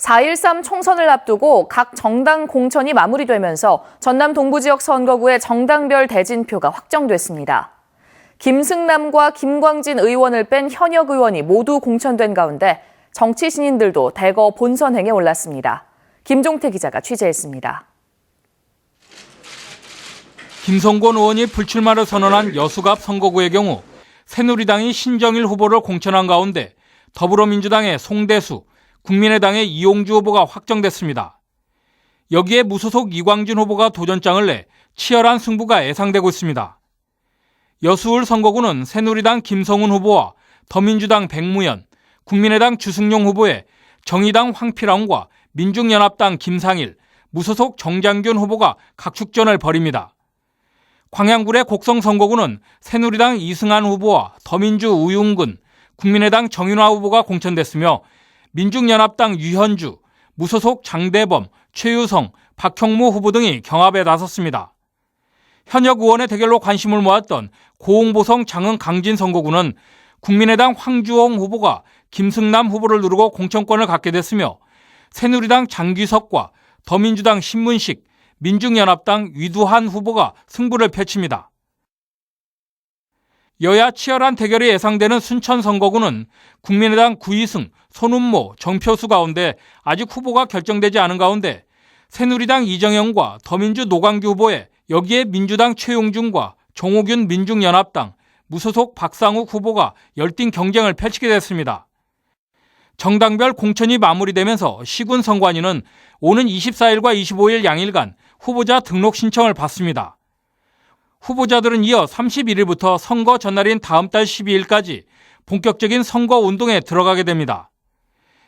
4.13 총선을 앞두고 각 정당 공천이 마무리되면서 전남 동부 지역 선거구의 정당별 대진표가 확정됐습니다. 김승남과 김광진 의원을 뺀 현역 의원이 모두 공천된 가운데 정치 신인들도 대거 본선행에 올랐습니다. 김종태 기자가 취재했습니다. 김성곤 의원이 불출마를 선언한 여수갑 선거구의 경우 새누리당이 신정일 후보를 공천한 가운데 더불어민주당의 송대수, 국민의당의 이용주 후보가 확정됐습니다. 여기에 무소속 이광진 후보가 도전장을 내 치열한 승부가 예상되고 있습니다. 여수울 선거구는 새누리당 김성훈 후보와 더민주당 백무연, 국민의당 주승용 후보의 정의당 황필왕과 민중연합당 김상일, 무소속 정장균 후보가 각축전을 벌입니다. 광양군의 곡성 선거구는 새누리당 이승한 후보와 더민주 우윤근, 국민의당 정윤화 후보가 공천됐으며 민중연합당 유현주, 무소속 장대범, 최유성, 박형무 후보 등이 경합에 나섰습니다. 현역 의원의 대결로 관심을 모았던 고흥보성 장흥 강진 선거구는 국민의당 황주홍 후보가 김승남 후보를 누르고 공천권을 갖게 됐으며 새누리당 장규석과 더민주당 신문식, 민중연합당 위두한 후보가 승부를 펼칩니다. 여야 치열한 대결이 예상되는 순천 선거구는 국민의당 구이승, 손은모, 정표수 가운데 아직 후보가 결정되지 않은 가운데 새누리당 이정영과 더민주 노광규 후보에 여기에 민주당 최용준과 정호균 민중연합당, 무소속 박상욱 후보가 열띤 경쟁을 펼치게 됐습니다. 정당별 공천이 마무리되면서 시군 선관위는 오는 24일과 25일 양일간 후보자 등록 신청을 받습니다. 후보자들은 이어 31일부터 선거 전날인 다음 달 12일까지 본격적인 선거 운동에 들어가게 됩니다.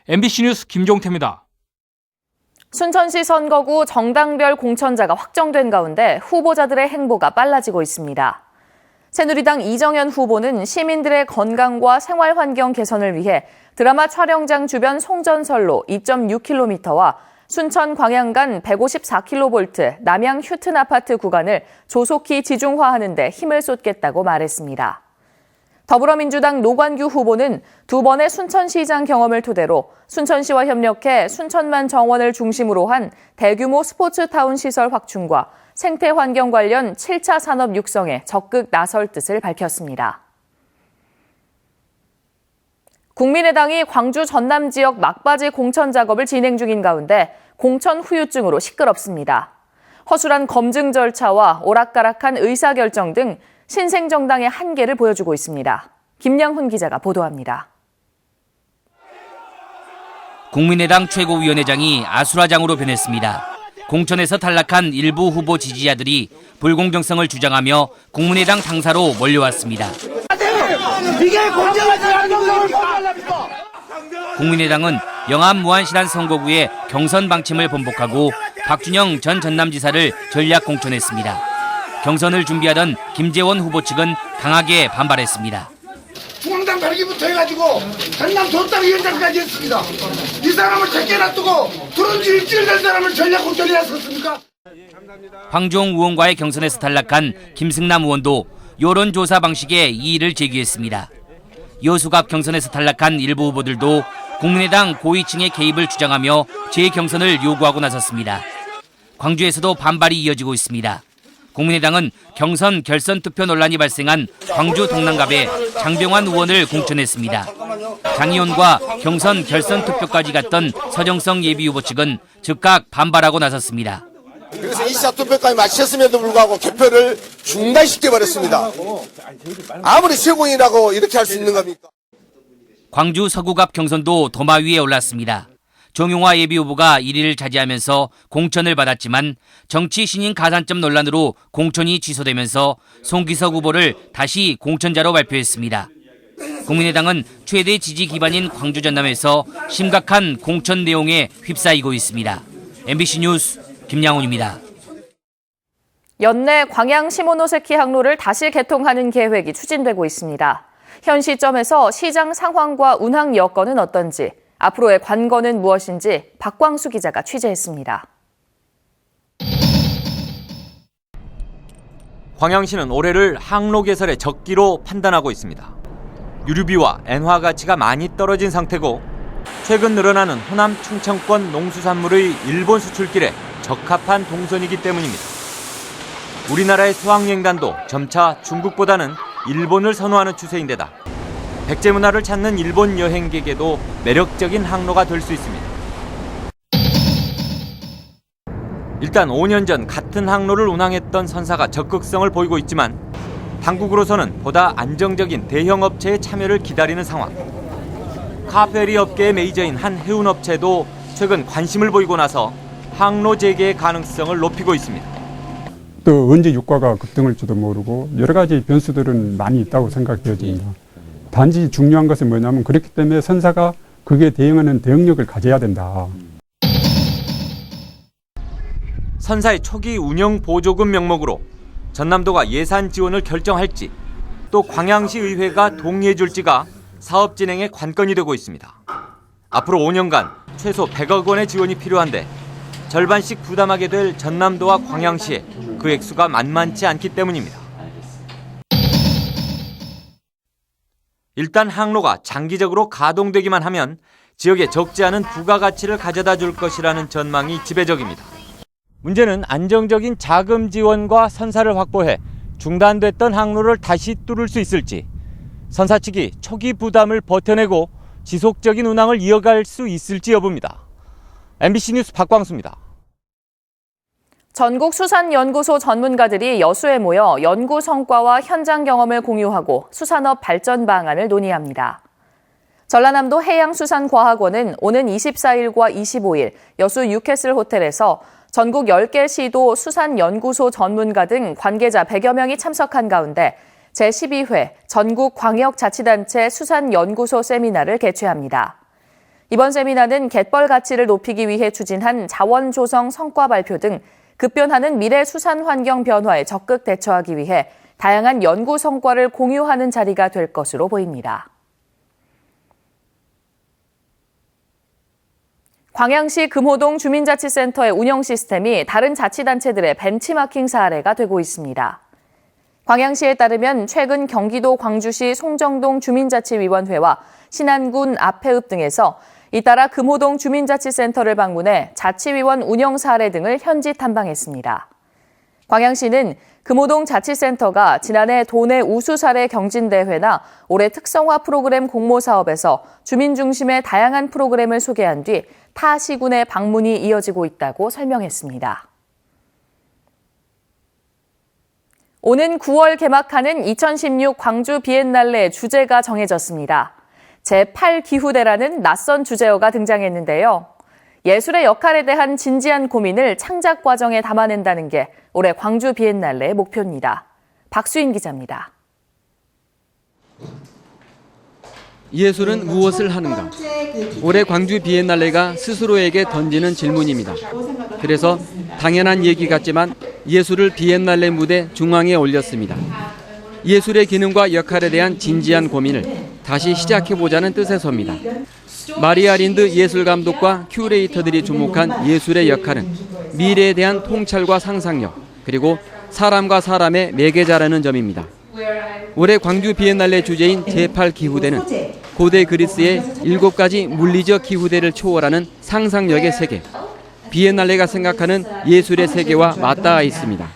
MBC 뉴스 김종태입니다. 순천시 선거구 정당별 공천자가 확정된 가운데 후보자들의 행보가 빨라지고 있습니다. 새누리당 이정현 후보는 시민들의 건강과 생활 환경 개선을 위해 드라마 촬영장 주변 송전선로 2.6km와 순천 광양 간 154kV 남양 휴튼 아파트 구간을 조속히 지중화하는 데 힘을 쏟겠다고 말했습니다. 더불어민주당 노관규 후보는 두 번의 순천시장 경험을 토대로 순천시와 협력해 순천만 정원을 중심으로 한 대규모 스포츠타운 시설 확충과 생태환경 관련 7차 산업 육성에 적극 나설 뜻을 밝혔습니다. 국민의당이 광주 전남 지역 막바지 공천 작업을 진행 중인 가운데 공천 후유증으로 시끄럽습니다. 허술한 검증 절차와 오락가락한 의사결정 등 신생정당의 한계를 보여주고 있습니다. 김양훈 기자가 보도합니다. 국민의당 최고위원회장이 아수라장으로 변했습니다. 공천에서 탈락한 일부 후보 지지자들이 불공정성을 주장하며 국민의당 당사로 몰려왔습니다. 이게 공정하지 않은 거예요. 국민의당은 영암 무안시란 선거구의 경선 방침을 번복하고 박준영 전 전남지사를 전략 공천했습니다. 경선을 준비하던 김재원 후보 측은 강하게 반발했습니다. 중앙당 발기부터 해가지고 전남 도당위원장까지 했습니다. 이 사람을 제게 놔두고 들어온 지 일주일 된 사람을 전략 공천이 했었습니까? 황주홍 의원과의 경선에서 탈락한 김승남 의원도 여론조사 방식에 이의를 제기했습니다. 여수갑 경선에서 탈락한 일부 후보들도 국민의당 고위층의 개입을 주장하며 재경선을 요구하고 나섰습니다. 광주에서도 반발이 이어지고 있습니다. 국민의당은 경선 결선 투표 논란이 발생한 광주 동남갑에 장병환 의원을 공천했습니다. 장 의원과 경선 결선 투표까지 갔던 서정성 예비후보 측은 즉각 반발하고 나섰습니다. 그래서 2차 투표까지 마쳤음에도 불구하고 개표를 중단시켜버렸습니다. 아무리 최고위라고 이렇게 할 수 있는 겁니까? 광주 서구갑 경선도 도마 위에 올랐습니다. 정용화 예비후보가 1위를 차지하면서 공천을 받았지만 정치 신인 가산점 논란으로 공천이 취소되면서 송기석 후보를 다시 공천자로 발표했습니다. 국민의당은 최대 지지 기반인 광주 전남에서 심각한 공천 내용에 휩싸이고 있습니다. MBC 뉴스 김양훈입니다. 연내 광양 시모노세키 항로를 다시 개통하는 계획이 추진되고 있습니다. 현 시점에서 시장 상황과 운항 여건은 어떤지, 앞으로의 관건은 무엇인지 박광수 기자가 취재했습니다. 광양시는 올해를 항로 개설의 적기로 판단하고 있습니다. 유류비와 엔화 가치가 많이 떨어진 상태고 최근 늘어나는 호남 충청권 농수산물의 일본 수출길에 적합한 동선이기 때문입니다. 우리나라의 수학여행단도 점차 중국보다는 일본을 선호하는 추세인데다 백제 문화를 찾는 일본 여행객에도 매력적인 항로가 될 수 있습니다. 일단 5년 전 같은 항로를 운항했던 선사가 적극성을 보이고 있지만 당국으로서는 보다 안정적인 대형 업체의 참여를 기다리는 상황. 카페리 업계의 메이저인 한 해운업체도 최근 관심을 보이고 나서 항로 재개의 가능성을 높이고 있습니다. 또 언제 유가가 급등할지도 모르고 여러 가지 변수들은 많이 있다고 생각되어집니다. 단지 중요한 것은 뭐냐면 그렇기 때문에 선사가 그게 대응하는 대응력을 가져야 된다. 선사의 초기 운영 보조금 명목으로 전남도가 예산 지원을 결정할지 또 광양시 의회가 동의해 줄지가 사업 진행의 관건이 되고 있습니다. 앞으로 5년간 최소 100억 원의 지원이 필요한데 절반씩 부담하게 될 전남도와 광양시에 그 액수가 만만치 않기 때문입니다. 일단 항로가 장기적으로 가동되기만 하면 지역에 적지 않은 부가가치를 가져다 줄 것이라는 전망이 지배적입니다. 문제는 안정적인 자금 지원과 선사를 확보해 중단됐던 항로를 다시 뚫을 수 있을지, 선사 측이 초기 부담을 버텨내고 지속적인 운항을 이어갈 수 있을지 여부입니다. MBC 뉴스 박광수입니다. 전국수산연구소 전문가들이 여수에 모여 연구 성과와 현장 경험을 공유하고 수산업 발전 방안을 논의합니다. 전라남도 해양수산과학원은 오는 24일과 25일 여수 유캐슬 호텔에서 전국 10개 시도 수산연구소 전문가 등 관계자 100여 명이 참석한 가운데 제12회 전국광역자치단체 수산연구소 세미나를 개최합니다. 이번 세미나는 갯벌 가치를 높이기 위해 추진한 자원 조성 성과 발표 등 급변하는 미래 수산 환경 변화에 적극 대처하기 위해 다양한 연구 성과를 공유하는 자리가 될 것으로 보입니다. 광양시 금호동 주민자치센터의 운영 시스템이 다른 자치단체들의 벤치마킹 사례가 되고 있습니다. 광양시에 따르면 최근 경기도 광주시 송정동 주민자치위원회와 신안군 앞해읍 등에서 잇따라 금호동 주민자치센터를 방문해 자치위원 운영 사례 등을 현지 탐방했습니다. 광양시는 금호동 자치센터가 지난해 도내 우수 사례 경진대회나 올해 특성화 프로그램 공모사업에서 주민 중심의 다양한 프로그램을 소개한 뒤 타 시군의 방문이 이어지고 있다고 설명했습니다. 오는 9월 개막하는 2016 광주 비엔날레 주제가 정해졌습니다. 제8기후대라는 낯선 주제어가 등장했는데요. 예술의 역할에 대한 진지한 고민을 창작 과정에 담아낸다는 게 올해 광주 비엔날레의 목표입니다. 박수인 기자입니다. 예술은 무엇을 하는가? 올해 광주 비엔날레가 스스로에게 던지는 질문입니다. 그래서 당연한 얘기 같지만 예술을 비엔날레 무대 중앙에 올렸습니다. 예술의 기능과 역할에 대한 진지한 고민을 다시 시작해보자는 뜻에서입니다. 마리아 린드 예술감독과 큐레이터들이 주목한 예술의 역할은 미래에 대한 통찰과 상상력, 그리고 사람과 사람의 매개자라는 점입니다. 올해 광주 비엔날레 주제인 제8기후대는 고대 그리스의 7가지 물리적 기후대를 초월하는 상상력의 세계, 비엔날레가 생각하는 예술의 세계와 맞닿아 있습니다.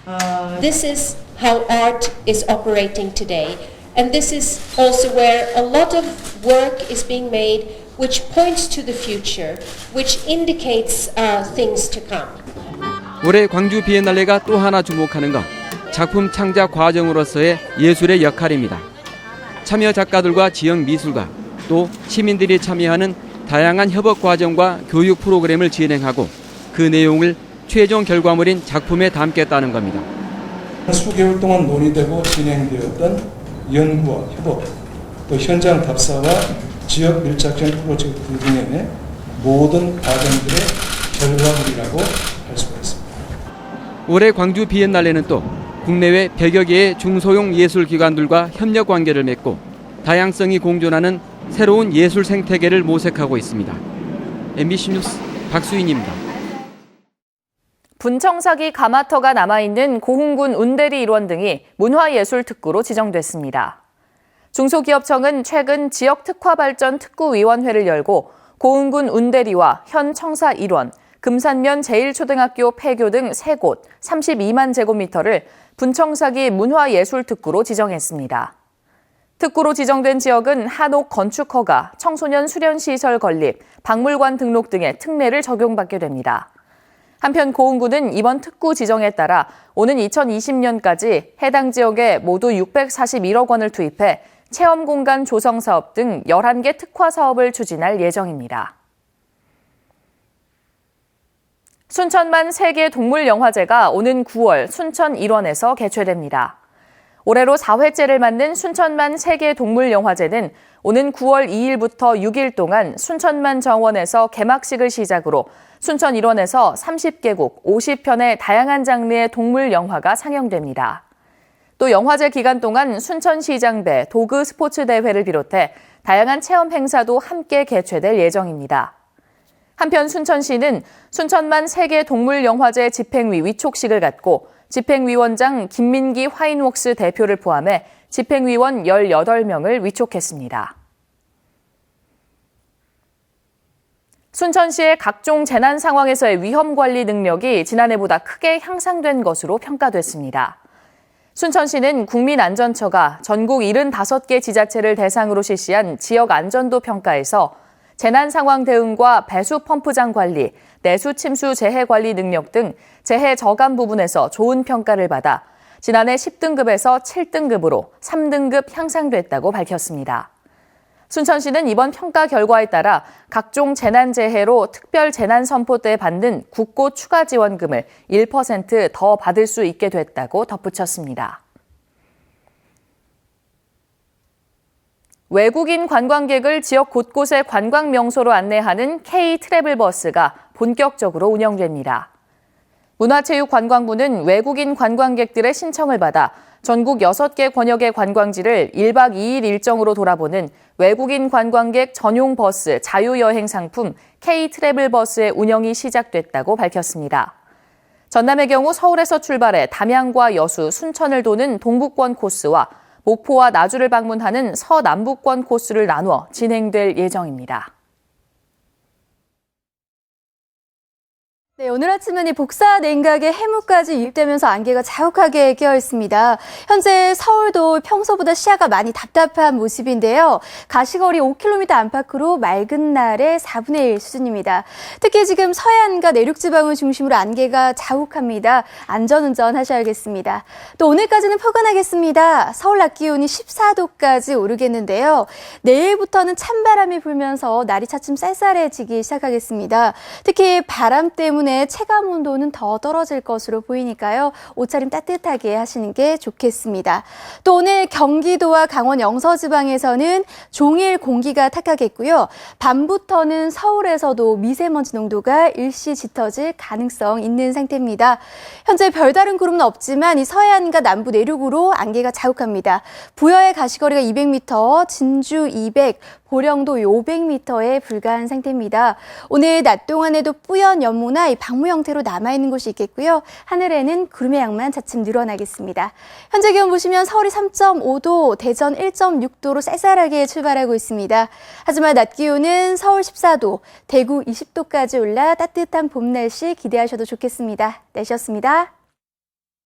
This is how art is operating today, and this is also where a lot of work is being made which points to the future, which indicates things to come. 올해 광주 비엔날레가 또 하나 주목하는 건 작품 창작 과정으로서의 예술의 역할입니다. 참여 작가들과 지역 미술가, 또 시민들이 참여하는 다양한 협업 과정과 교육 프로그램을 진행하고 그 내용을 최종 결과물인 작품에 담겠다는 겁니다. 수개월 동안 논의되고 진행되었던 연구와 협업, 또 현장 답사와 지역 밀착형 프로젝트 등의 모든 과정들의 결과물이라고 할 수가 있습니다. 올해 광주 비엔날레는 또 국내외 100여 개의 중소형 예술기관들과 협력 관계를 맺고 다양성이 공존하는 새로운 예술 생태계를 모색하고 있습니다. MBC 뉴스 박수인입니다. 분청사기 가마터가 남아있는 고흥군 운대리 일원 등이 문화예술특구로 지정됐습니다. 중소기업청은 최근 지역특화발전 특구위원회를 열고 고흥군 운대리와 현 청사 일원, 금산면 제1초등학교 폐교 등 3곳 32만 제곱미터를 분청사기 문화예술특구로 지정했습니다. 특구로 지정된 지역은 한옥 건축 허가, 청소년 수련시설 건립, 박물관 등록 등의 특례를 적용받게 됩니다. 한편 고흥군은 이번 특구 지정에 따라 오는 2020년까지 해당 지역에 모두 641억 원을 투입해 체험공간 조성 사업 등 11개 특화 사업을 추진할 예정입니다. 순천만 세계 동물영화제가 오는 9월 순천 일원에서 개최됩니다. 올해로 4회째를 맞는 순천만 세계 동물영화제는 오는 9월 2일부터 6일 동안 순천만 정원에서 개막식을 시작으로 순천 일원에서 30개국 50편의 다양한 장르의 동물 영화가 상영됩니다. 또 영화제 기간 동안 순천시장배 도그 스포츠 대회를 비롯해 다양한 체험 행사도 함께 개최될 예정입니다. 한편 순천시는 순천만 세계 동물영화제 집행위 위촉식을 갖고 집행위원장 김민기 화인웍스 대표를 포함해 집행위원 18명을 위촉했습니다. 순천시의 각종 재난 상황에서의 위험 관리 능력이 지난해보다 크게 향상된 것으로 평가됐습니다. 순천시는 국민안전처가 전국 75개 지자체를 대상으로 실시한 지역 안전도 평가에서 재난 상황 대응과 배수 펌프장 관리, 내수 침수 재해 관리 능력 등 재해 저감 부분에서 좋은 평가를 받아 지난해 10등급에서 7등급으로 3등급 향상됐다고 밝혔습니다. 순천시는 이번 평가 결과에 따라 각종 재난재해로 특별재난선포 때 받는 국고 추가 지원금을 1% 더 받을 수 있게 됐다고 덧붙였습니다. 외국인 관광객을 지역 곳곳의 관광 명소로 안내하는 K-트래블버스가 본격적으로 운영됩니다. 문화체육관광부는 외국인 관광객들의 신청을 받아 전국 6개 권역의 관광지를 1박 2일 일정으로 돌아보는 외국인 관광객 전용 버스 자유여행 상품 K-트래블버스의 운영이 시작됐다고 밝혔습니다. 전남의 경우 서울에서 출발해 담양과 여수, 순천을 도는 동북권 코스와 목포와 나주를 방문하는 서남북권 코스를 나누어 진행될 예정입니다. 네, 오늘 아침은 이 복사 냉각에 해무까지 유입되면서 안개가 자욱하게 끼어 있습니다. 현재 서울도 평소보다 시야가 많이 답답한 모습인데요. 가시거리 5km 안팎으로 맑은 날의 4분의 1 수준입니다. 특히 지금 서해안과 내륙지방을 중심으로 안개가 자욱합니다. 안전운전 하셔야겠습니다. 또 오늘까지는 포근하겠습니다. 서울 낮 기온이 14도까지 오르겠는데요. 내일부터는 찬바람이 불면서 날이 차츰 쌀쌀해지기 시작하겠습니다. 특히 바람 때문에 체감 온도는 더 떨어질 것으로 보이니까요. 옷차림 따뜻하게 하시는 게 좋겠습니다. 또 오늘 경기도와 강원 영서지방에서는 종일 공기가 탁하겠고요. 밤부터는 서울에서도 미세먼지 농도가 일시 짙어질 가능성 있는 상태입니다. 현재 별다른 구름은 없지만 이 서해안과 남부 내륙으로 안개가 자욱합니다. 부여의 가시거리가 200m, 진주 200, 보령도 500m에 불과한 상태입니다. 오늘 낮 동안에도 뿌연 연모나 방무 형태로 남아있는 곳이 있겠고요. 하늘에는 구름의 양만 차츰 늘어나겠습니다. 현재 기온 보시면 서울이 3.5도, 대전 1.6도로 쌀쌀하게 출발하고 있습니다. 하지만 낮 기온은 서울 14도, 대구 20도까지 올라 따뜻한 봄 날씨 기대하셔도 좋겠습니다. 날씨였습니다.